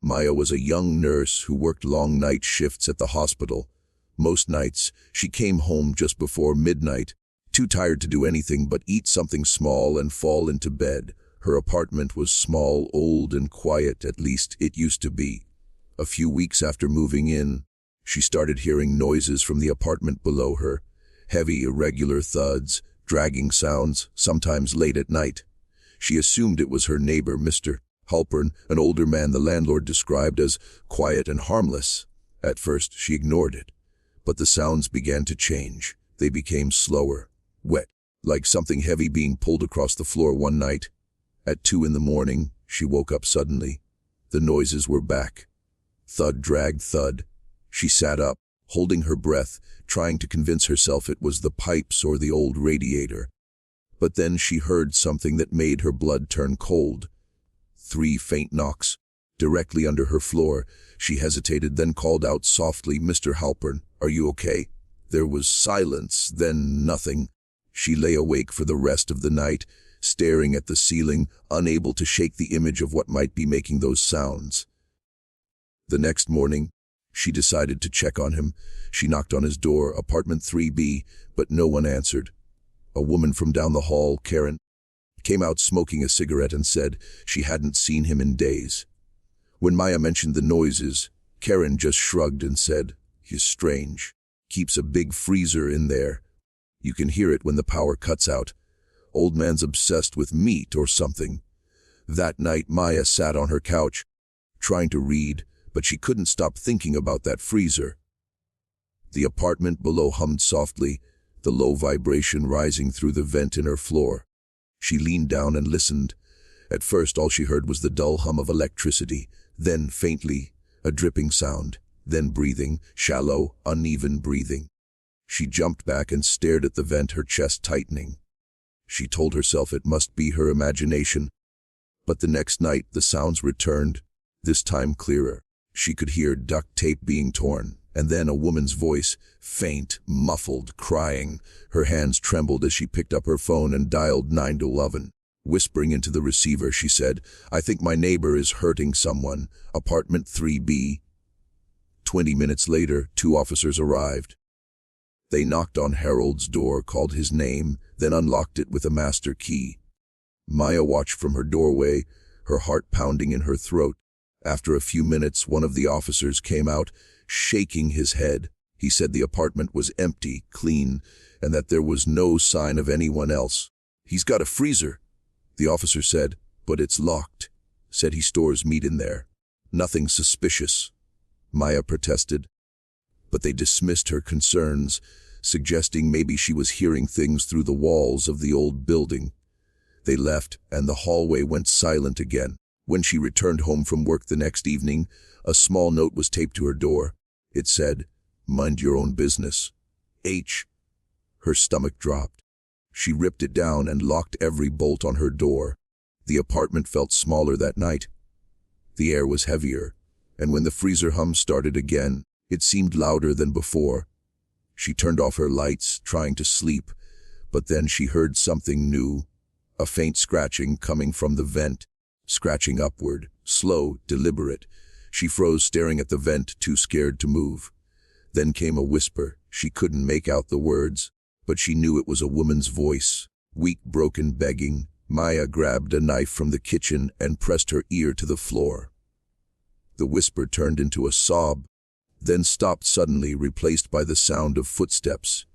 Maya was a young nurse who worked long night shifts at the hospital. Most nights, she came home just before midnight, too tired to do anything but eat something small and fall into bed. Her apartment was small, old, and quiet, at least it used to be. A few weeks after moving in, she started hearing noises from the apartment below her. Heavy, irregular thuds, dragging sounds, sometimes late at night. She assumed it was her neighbor, Mr. Halpern, an older man the landlord described as quiet and harmless. At first, she ignored it. But the sounds began to change. They became slower, wet, like something heavy being pulled across the floor one night. At 2 in the morning, she woke up suddenly. The noises were back. Thud dragged thud. She sat up, holding her breath, trying to convince herself it was the pipes or the old radiator. But then she heard something that made her blood turn cold. 3 faint knocks, directly under her floor. She hesitated, then called out softly, "Mr. Halpern, are you okay?" There was silence, then nothing. She lay awake for the rest of the night, staring at the ceiling, unable to shake the image of what might be making those sounds. The next morning, she decided to check on him. She knocked on his door, apartment 3B, but no one answered. A woman from down the hall, Karen, came out smoking a cigarette and said she hadn't seen him in days. When Maya mentioned the noises, Karen just shrugged and said, "He's strange. Keeps a big freezer in there. You can hear it when the power cuts out. Old man's obsessed with meat or something." That night, Maya sat on her couch, trying to read, but she couldn't stop thinking about that freezer. The apartment below hummed softly, the low vibration rising through the vent in her floor. She leaned down and listened. At first, all she heard was the dull hum of electricity, then faintly, a dripping sound, then breathing, shallow, uneven breathing. She jumped back and stared at the vent, her chest tightening. She told herself it must be her imagination. But the next night, the sounds returned, this time clearer. She could hear duct tape being torn, and then a woman's voice, faint, muffled, crying. Her hands trembled as she picked up her phone and dialed 911. Whispering into the receiver, she said, "I think my neighbor is hurting someone. Apartment 3B. 20 minutes later, 2 officers arrived. They knocked on Harold's door, called his name, then unlocked it with a master key. Maya watched from her doorway, her heart pounding in her throat. After a few minutes, one of the officers came out, shaking his head. He said the apartment was empty, clean, and that there was no sign of anyone else. "He's got a freezer," the officer said, "but it's locked. Said he stores meat in there. Nothing suspicious." Maya protested, but they dismissed her concerns, suggesting maybe she was hearing things through the walls of the old building. They left, and the hallway went silent again. When she returned home from work the next evening, a small note was taped to her door. It said, "Mind your own business. H." Her stomach dropped. She ripped it down and locked every bolt on her door. The apartment felt smaller that night. The air was heavier, and when the freezer hum started again, it seemed louder than before. She turned off her lights, trying to sleep, but then she heard something new, a faint scratching coming from the vent, scratching upward, slow, deliberate. She froze, staring at the vent, too scared to move. Then came a whisper. She couldn't make out the words, but she knew it was a woman's voice, weak, broken, begging. Maya grabbed a knife from the kitchen and pressed her ear to the floor. The whisper turned into a sob, then stopped suddenly, replaced by the sound of footsteps.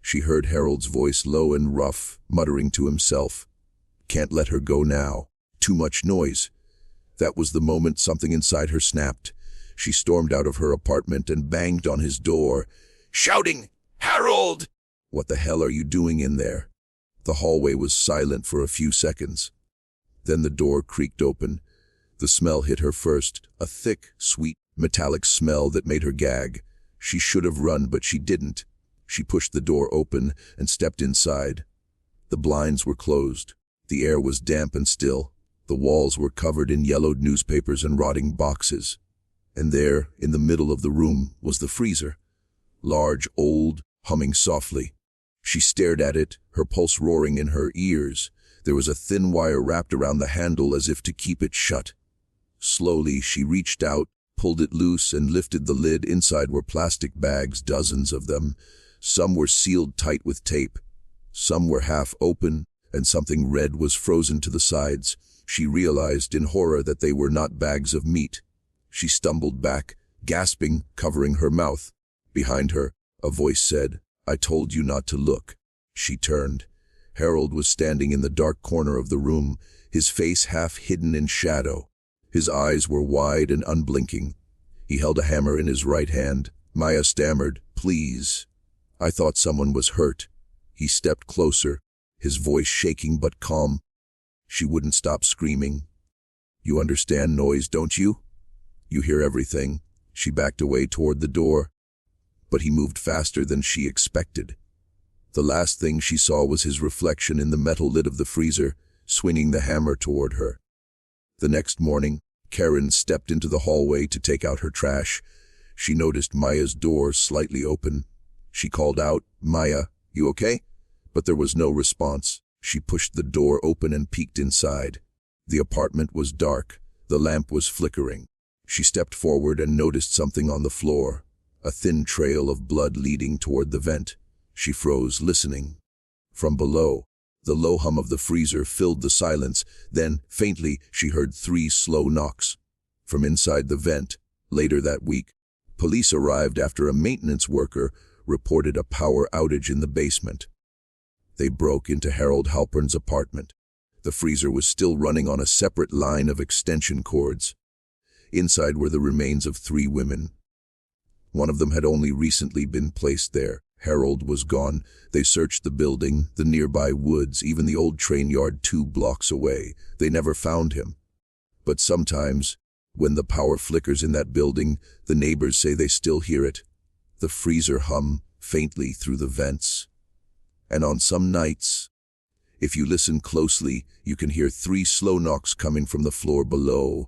She heard Harold's voice, low and rough, muttering to himself, "Can't let her go now. Too much noise." That was the moment something inside her snapped. She stormed out of her apartment and banged on his door, shouting, "Harold! What the hell are you doing in there?" The hallway was silent for a few seconds. Then the door creaked open. The smell hit her first, a thick, sweet, metallic smell that made her gag. She should have run, but she didn't. She pushed the door open and stepped inside. The blinds were closed. The air was damp and still. The walls were covered in yellowed newspapers and rotting boxes. And there, in the middle of the room, was the freezer. Large, old, humming softly. She stared at it, her pulse roaring in her ears. There was a thin wire wrapped around the handle as if to keep it shut. Slowly, she reached out, pulled it loose, and lifted the lid. Inside were plastic bags, dozens of them. Some were sealed tight with tape. Some were half open, and something red was frozen to the sides. She realized in horror that they were not bags of meat. She stumbled back, gasping, covering her mouth. Behind her, a voice said, "I told you not to look." She turned. Harold was standing in the dark corner of the room, his face half hidden in shadow. His eyes were wide and unblinking. He held a hammer in his right hand. Maya stammered, "Please." "I thought someone was hurt." He stepped closer, his voice shaking but calm. She wouldn't stop screaming. "You understand noise, don't you? You hear everything." She backed away toward the door, but he moved faster than she expected. The last thing she saw was his reflection in the metal lid of the freezer, swinging the hammer toward her. The next morning, Karen stepped into the hallway to take out her trash. She noticed Maya's door slightly open. She called out, "Maya, you okay?" But there was no response. She pushed the door open and peeked inside. The apartment was dark. The lamp was flickering. She stepped forward and noticed something on the floor, a thin trail of blood leading toward the vent. She froze, listening. From below, the low hum of the freezer filled the silence. Then, faintly, she heard 3 slow knocks. From inside the vent, later that week, police arrived after a maintenance worker reported a power outage in the basement. They broke into Harold Halpern's apartment. The freezer was still running on a separate line of extension cords. Inside were the remains of 3 women. One of them had only recently been placed there. Harold was gone. They searched the building, the nearby woods, even the old train yard 2 blocks away. They never found him. But sometimes, when the power flickers in that building, the neighbors say they still hear it. The freezer hum faintly through the vents. And on some nights, if you listen closely, you can hear 3 slow knocks coming from the floor below.